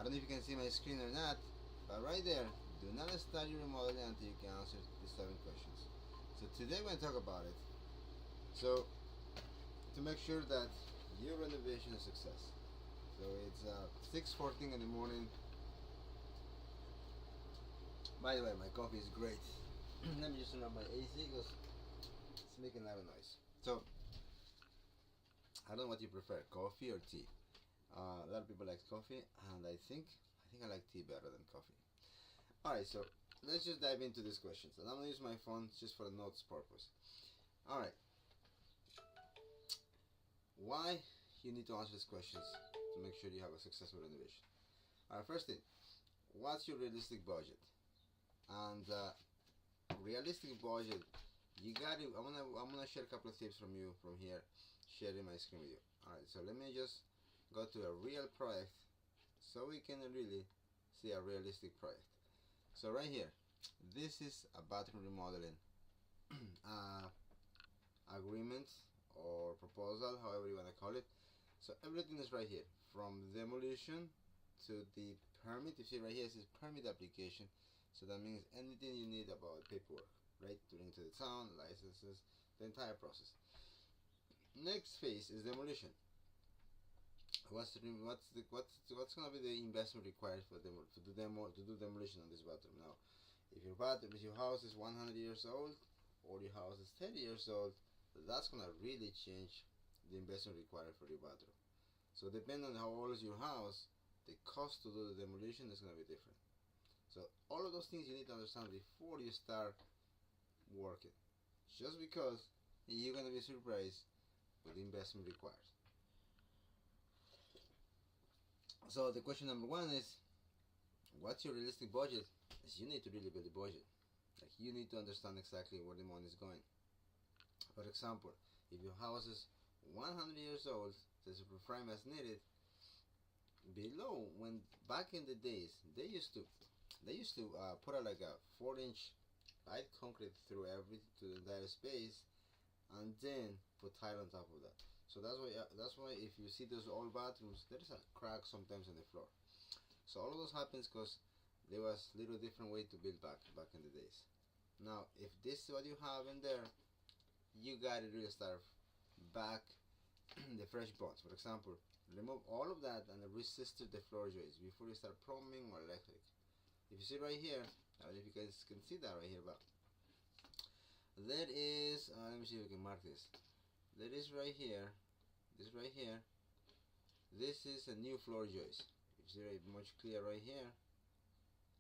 don't know if you can see my screen or not, but right there, do not start your remodeling until you can answer these 7 questions. So today we're going to talk about it. So to make sure that your renovation is a success. So it's 6:14 in the morning. By the way, my coffee is great. Let me just turn on my AC because it's making a lot of noise. So I don't know what you prefer, coffee or tea. A lot of people like coffee, and I think I like tea better than coffee. Alright, so let's just dive into these questions. And I'm gonna use my phone just for the notes purpose. Alright. Why you need to answer these questions to make sure you have a successful renovation. Alright, first thing, what's your realistic budget? And realistic budget, you got to. I'm gonna share a couple of tips from here, sharing my screen with you. Alright, so let me just go to a real project so we can really see a realistic project. So right here, this is a bathroom remodeling agreement or proposal, however you want to call it. So everything is right here, from demolition to the permit. You see right here, it says permit application. So that means anything you need about paperwork, right? To bring to the town, licenses, the entire process. Next phase is demolition. What's gonna be the investment required for to do demolition on this bathroom? Now, if your house is 100 years old or your house is 30 years old, that's gonna really change the investment required for your bathroom. So depending on how old is your house, the cost to do the demolition is gonna be different. So all of those things you need to understand before you start working, just because you're gonna be surprised with the investment required. So the question number 1 is, what's your realistic budget? Is you need to really build a budget. Like, you need to understand exactly where the money is going. For example, if your house is 100 years old, there's a frame as needed. Below, when back in the days, they used to put like a 4-inch light concrete through to the entire space, and then put tile on top of that. So that's why if you see those old bathrooms, there is a crack sometimes in the floor. So all of those happens because there was little different way to build back in the days. Now, if this is what you have in there, you gotta really start back the fresh bonds. For example, remove all of that and resist the floor joists before you start plumbing or electric. If you see right here, I don't know if you guys can see that right here, but there is, let me see if we can mark this. There is right here, this right here, this is a new floor joist. You see it much clear right here.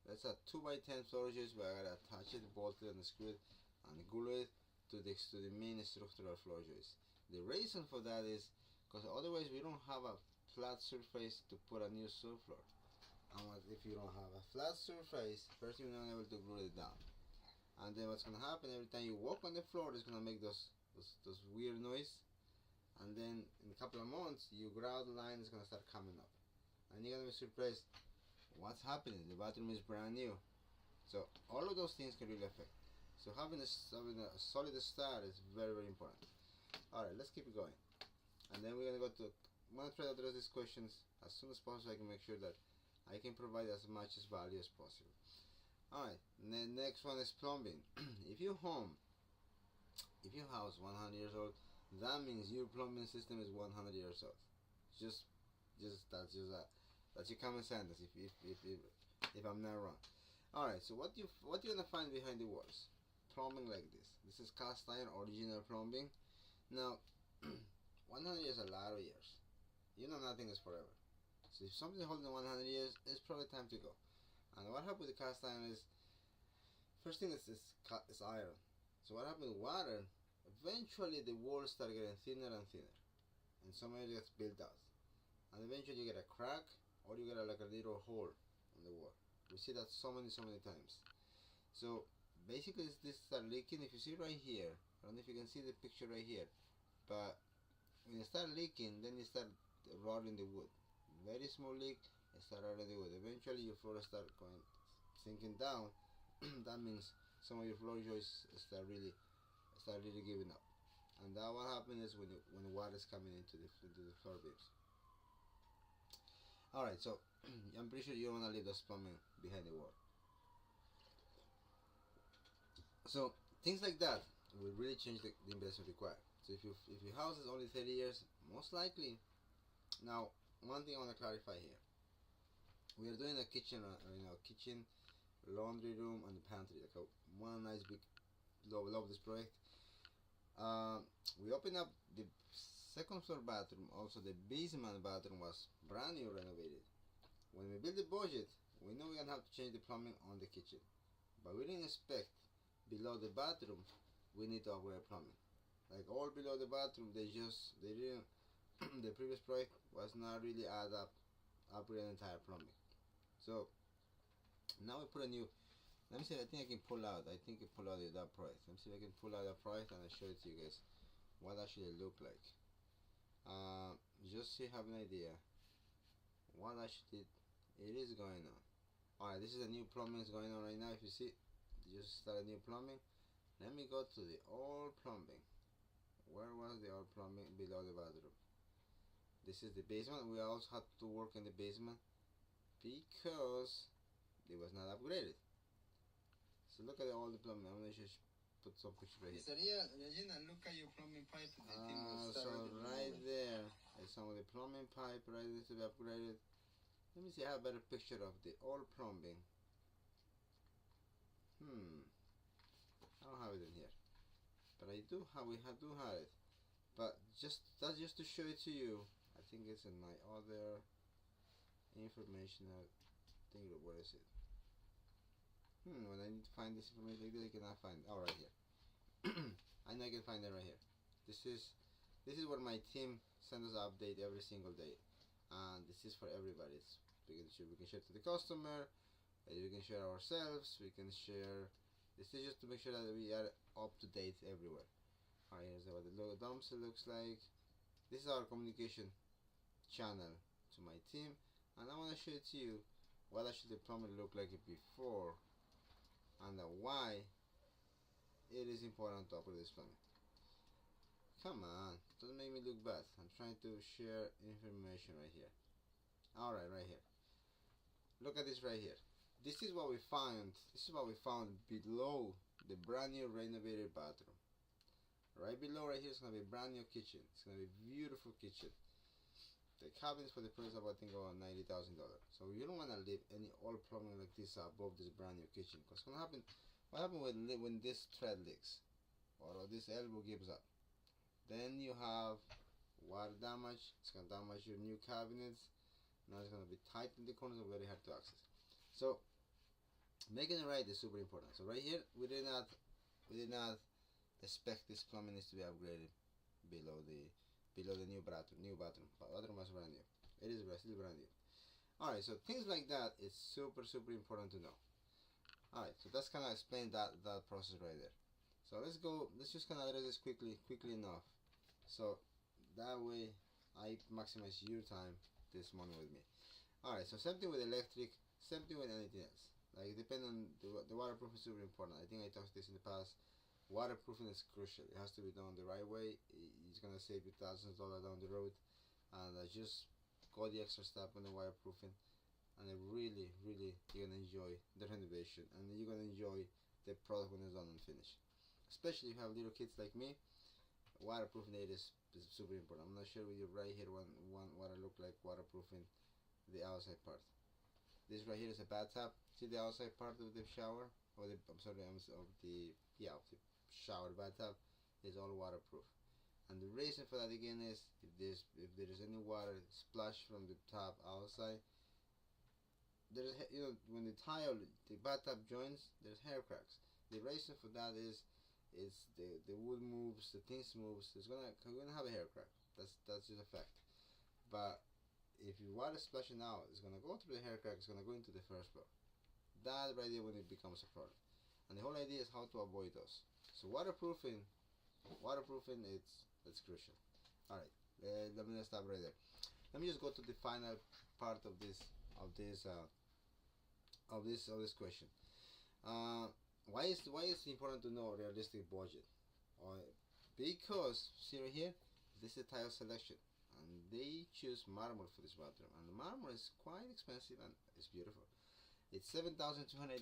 That's a 2x10 floor joist, but I gotta attach it, bolt it, and screw it, and glue it to the main structural floor joist. The reason for that is because otherwise we don't have a flat surface to put a new subfloor. And if you don't have a flat surface, first you're not able to glue it down. And then what's gonna happen, every time you walk on the floor, it's gonna make those weird noise. And then in a couple of months, your ground line is gonna start coming up, and you're gonna be surprised what's happening. The bathroom is brand new. So all of those things can really affect. So having a solid start is very, very important. All right, let's keep it going, and then we're gonna I'm gonna try to address these questions as soon as possible. I can make sure that I can provide as much value as possible. Alright, the next one is plumbing. If your house 100 years old, that means your plumbing system is 100 years old. That's your common sense. If I'm not wrong. Alright, so what you're gonna find behind the walls? Plumbing like this. This is cast iron original plumbing. Now, 100 years is a lot of years. You know, nothing is forever. So if something is holding 100 years, it's probably time to go. And what happened with the cast iron is, first thing is iron. So what happened with water, eventually the walls start getting thinner and thinner, and some of it gets built out, and eventually you get a crack, or you get like a little hole on the wall. We see that so many times. So basically this start leaking. If you see right here, I don't know if you can see the picture right here, but when it start leaking, then you start rotting the wood. Very small leak, it start rotting the wood. Eventually your floor start sinking down. That means some of your floor joists start really giving up, and that what happens is when the water is coming into the floor beams. Alright, so I'm pretty sure you don't want to leave this plumbing behind the wall. So things like that will really change the investment required. So if your house is only 30 years, most likely. Now, one thing I want to clarify here: we are doing a kitchen, kitchen, laundry room, and the pantry. Like one nice big. Love this project. We opened up the second floor bathroom. Also, the basement bathroom was brand new, renovated. When we built the budget, we know we're gonna have to change the plumbing on the kitchen, but we didn't expect below the bathroom we need to upgrade plumbing. Like all below the bathroom, they didn't. The previous project was not really add up upgrade the entire plumbing. So now we put a new. Let me see. I think I can pull out. I think I pull out that project. Let me see if I can pull out that project and I'll show it to you guys what actually it look like. Just so you have an idea what actually it is going on. Alright, this is a new plumbing is going on right now. If you see, just start a new plumbing. Let me go to the old plumbing. Where was the old plumbing? Below the bathroom. This is the basement. We also had to work in the basement because it was not upgraded. So look at all the plumbing. I'm gonna just put some pictures right here. Regina, look at your plumbing pipe. So right there is some of the plumbing pipe right there to be upgraded. Let me see. I have a better picture of the old plumbing. I don't have it in here, but I do have. Do have it. But that's just to show it to you. I think it's in my other information. I think where is it? When I need to find this information like this, I cannot find it. Oh, right here. I know I can find it right here. This is where my team sends us an update every single day, and this is for everybody. We can share to the customer. We can share ourselves. We can share. This is just to make sure that we are up to date everywhere. Alright, here's what the dumpster looks like. This is our communication channel to my team, and I want to show it to you what actually the plumbing looked like before and why it is important to upgrade this plumbing. Come on, don't make me look bad. I'm trying to share information right here. Alright, right here. Look at this right here. This is what we found. This is what we found below the brand new renovated bathroom. Right below right here is gonna be a brand new kitchen. It's gonna be a beautiful kitchen. The cabinets for the price of I think about $90,000. So you don't want to leave any old plumbing like this above this brand new kitchen, because what happens when this thread leaks or this elbow gives up? Then you have water damage. It's gonna damage your new cabinets. Now it's gonna be tight in the corners and very hard to access. So making it right is super important. So right here we did not expect this plumbing needs to be upgraded below the new bathroom. Bathroom was brand new. It is still brand new. Alright, so things like that is super important to know. Alright, so that's kind of explain that process right there. So let's just kind of address this quickly enough, so that way I maximize your time this morning with me. Alright, so same thing with electric, same thing with anything else. Like depending on the waterproof is super important. I think I talked this in the past. Waterproofing is crucial. It has to be done the right way. It's gonna save you thousands of dollars down the road, and just go the extra step on the waterproofing, and really you're gonna enjoy the renovation, and you're gonna enjoy the product when it's done and finished. Especially if you have little kids like me, waterproofing aid is super important. I'm gonna share with you right here what I look like waterproofing the outside part. This right here is a bathtub. See the outside part of the shower, or the shower bathtub is all waterproof, and the reason for that again is if there is any water splash from the tap outside, there's when the bathtub joins, there's hair cracks. The reason for that is the wood moves, the things moves, we're gonna have a hair crack. That's just a fact. But if your water splashing out, it's gonna go through the hair crack, it's gonna go into the first floor. That right there when it becomes a problem. And the whole idea is how to avoid those. So waterproofing, it's crucial. All right, let me stop right there. Let me just go to the final part of this question. Why is it important to know realistic budget? Because see right here, this is tile selection, and and they choose marble for this bathroom, and the marble is quite expensive and it's beautiful. It's 7,286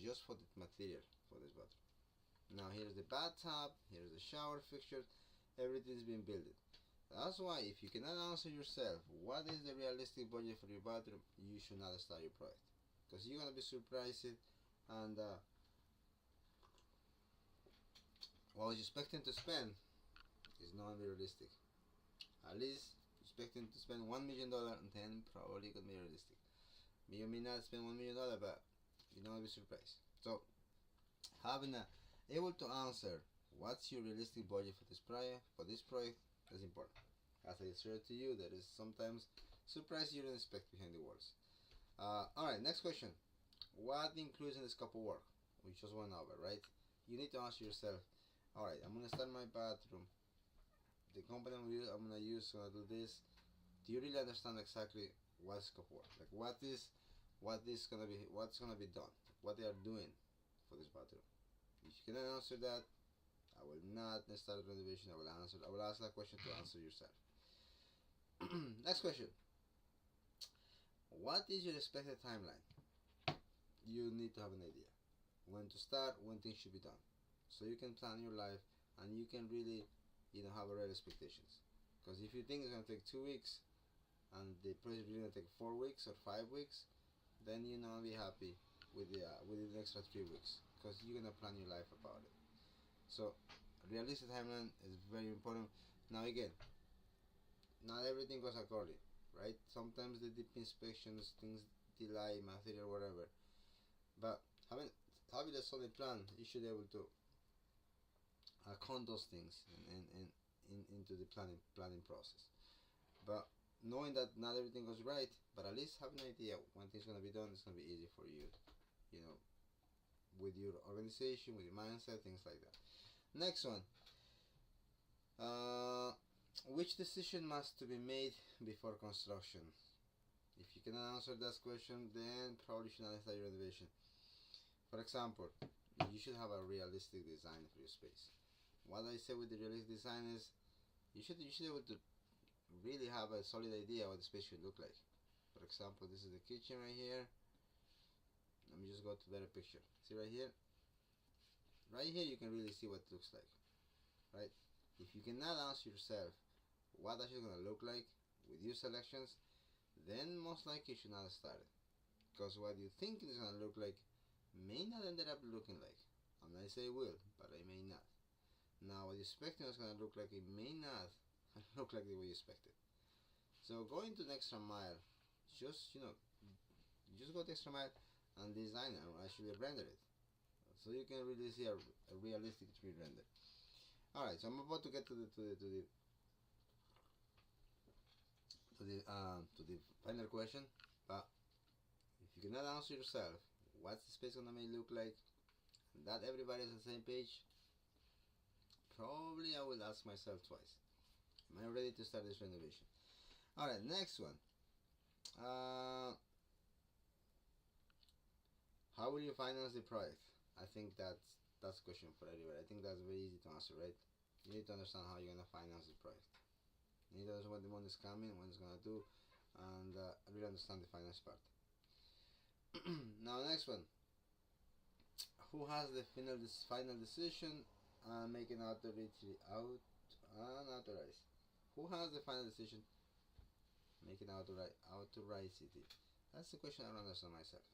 just for the material for this bathroom. Now here's the bathtub, here's the shower fixtures, everything's been built. That's why if you cannot answer yourself what is the realistic budget for your bathroom, you should not start your project, because you're gonna be surprised and what you're expecting to spend is not realistic. At least expecting to spend $1 million, and then probably gonna be realistic. You may not spend $1 million, but you're not gonna be surprised. So having able to answer what's your realistic budget for this project is important. As I shared to you, there is sometimes surprise you don't expect behind the walls. Alright, next question. What includes in the scope of work? We just went over, right? You need to answer yourself. Alright, I'm gonna start my bathroom. The company I'm gonna use gonna do this. Do you really understand exactly what scope of work? Like what's gonna be done? What they are doing for this bathroom? If you cannot answer that, I will not start renovation. I will ask that question to answer yourself. Next question. What is your expected timeline? You need to have an idea when to start, when things should be done, so you can plan your life and you can really, have real expectations. Because if you think it's gonna take 2 weeks and the project is gonna take 4 weeks or 5 weeks, then you're not gonna be happy with the extra 3 weeks, because you're gonna plan your life about it. So realistic timeline is very important. Now again, not everything goes according, right? Sometimes the deep inspections, things delay material, whatever. But having a solid plan, you should be able to count those things into the planning process. But knowing that not everything goes right, but at least have an idea when things gonna be done, it's gonna be easy for you, with your organization, with your mindset, things like that. Next one. Which decision must to be made before construction? If you cannot answer that question, then probably should not start your renovation. For example, you should have a realistic design for your space. What I say with the realistic design is you should be able to really have a solid idea what the space should look like. For example, this is the kitchen right here. Let me just go to a better picture. See right here? Right here you can really see what it looks like, right? If you cannot ask yourself what that is going to look like with your selections, then most likely you should not start it, because what you think it's going to look like may not end up looking like. I'm not saying it will, but it may not. Now what you're expecting is going to look like, it may not look like the way you expected. So going to the extra mile, just go the extra mile and design it, or actually render it, so you can really see a realistic 3D render. Alright, so I'm about to get to the final question. But if you cannot answer yourself what's the space gonna look like, and that everybody is on the same page, probably I will ask myself twice, am I ready to start this renovation? Alright, next one. How will you finance the project? I think that's a question for everybody. I think that's very easy to answer, right? You need to understand how you're gonna finance the project. You need to understand when the money is coming, when it's gonna do, and really understand the finance part. Now, next one. Who has the final decision making unauthorized? Who has the final decision making authorized? That's the question I don't understand myself.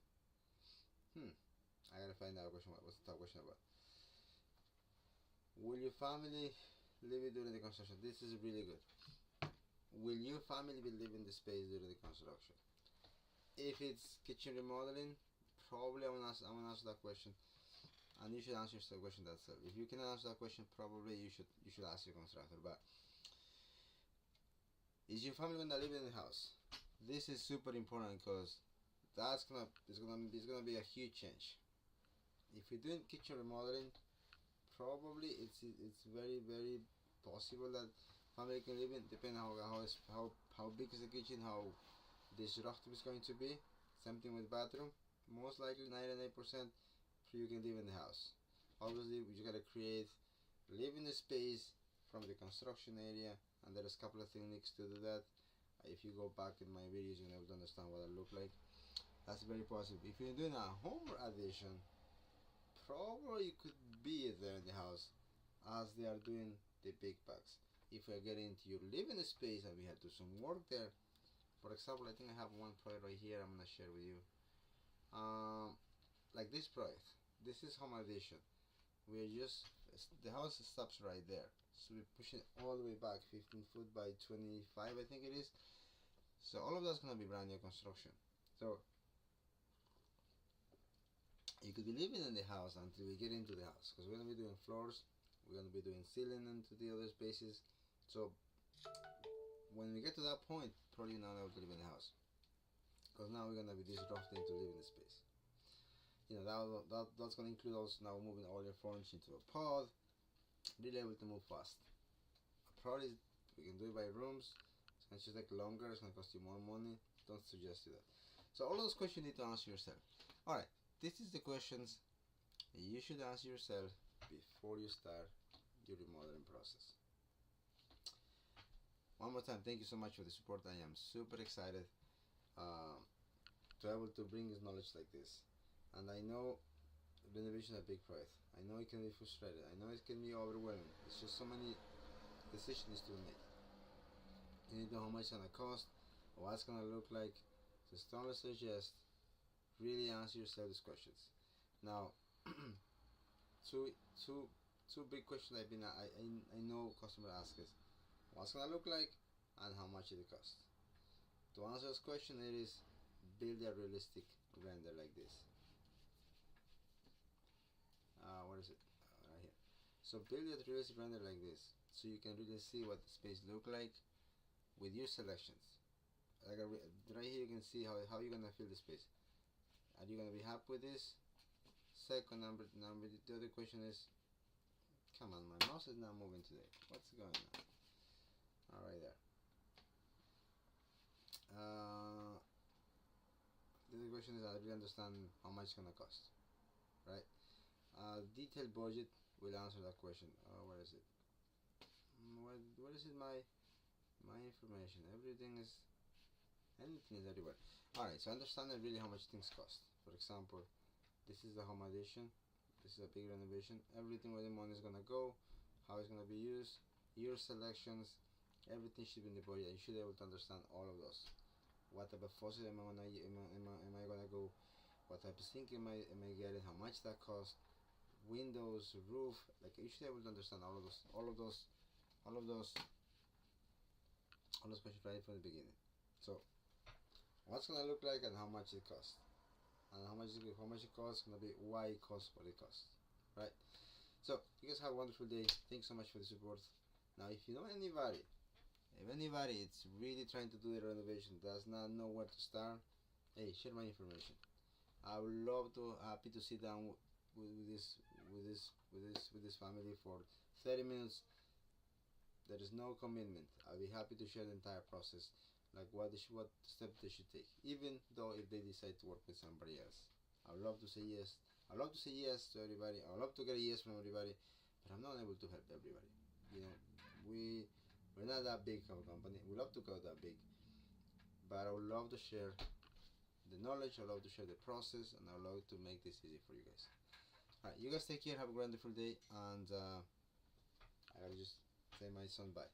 I gotta find out question. What's the top question about? Will your family live it during the construction? This is really good. Will your family be living the space during the construction? If it's kitchen remodeling, probably I'm gonna answer that question, and you should answer the question that self. If you cannot answer that question, probably you should ask your constructor. But is your family gonna live in the house? This is super important, because it's gonna be a huge change. If you're doing kitchen remodeling, probably it's very, very possible that family can live in, depending on how big is the kitchen, how disruptive it's going to be. Same thing with bathroom. Most likely 99% you can live in the house. Obviously you gotta live in the space from the construction area and there's a couple of techniques to do that. If you go back in my videos, you're able to understand what I look like. That's very positive. If you're doing a home addition, probably you could be there in the house as they are doing the big bucks. If we're getting into your living space and we have to do some work there, for example, I think I have one project right here I'm gonna share with you. Like this project. This is home addition. We're just, the house stops right there, so we're pushing all the way back 15 foot by 25, I think it is. So all of that's gonna be brand new construction. So you could be living in the house until we get into the house, because we're gonna be doing floors, we're gonna be doing ceiling into the other spaces. So when we get to that point, probably not able to live in the house, because now we're gonna be disrupting to live in the space. You know, that's going to include also now moving all your furniture into a pod, really able to move fast. A pod is, we can do it by rooms, it's going to just take longer, it's going to cost you more money, don't suggest you that. So all those questions you need to answer yourself. Alright, this is the questions you should answer yourself before you start your remodeling process. One more time, thank you so much for the support. I am super excited to be able to bring this knowledge like this. And I know renovation is a big project. I know it can be frustrating. I know it can be overwhelming. It's just so many decisions to be made. You need to know how much it's gonna cost, or what it's gonna look like. So strongly suggest really answer yourself these questions. Now, two big questions I know customers ask is, what's gonna look like, and how much it cost. To answer this question, it is build a realistic render like this. What is it? Right here. So build a realistic render like this, so you can really see what the space look like with your selections. Like right here, you can see how you're gonna fill the space. Are you gonna be happy with this? Second number. The other question is, come on, my mouse is not moving today. What's going on? All right there. The other question is, I really understand how much it's gonna cost, right? Detailed budget will answer that question. Where is it? Where is it? My information. Anything is everywhere. Alright, so understanding really how much things cost. For example, this is the home addition. This is a big renovation. Everything where the money is gonna go, how it's gonna be used, your selections, everything should be in the budget. You should be able to understand all of those. What type of faucet am I gonna go? What type of sink am I getting? How much that costs? Windows, roof, like you should be able to understand all of those questions right from the beginning. So what's gonna look like and how much it costs, and how much it costs, gonna be why it costs what it costs, right? So you guys have a wonderful day. Thanks so much for the support. Now if you know anybody, it's really trying to do the renovation, does not know where to start, hey, share my information. I would love to, happy to sit down with this family for 30 minutes. There is no commitment. I'll be happy to share the entire process, like what steps they should take, even though if they decide to work with somebody else. I would love to say yes. I love to say yes to everybody. I love to get a yes from everybody, but I'm not able to help everybody. You know, we're not that big of a company. We love to go that big, but I would love to share the knowledge. I love to share the process, and I love to make this easy for you guys. Alright, you guys take care, have a wonderful day, and I gotta just say my son bye.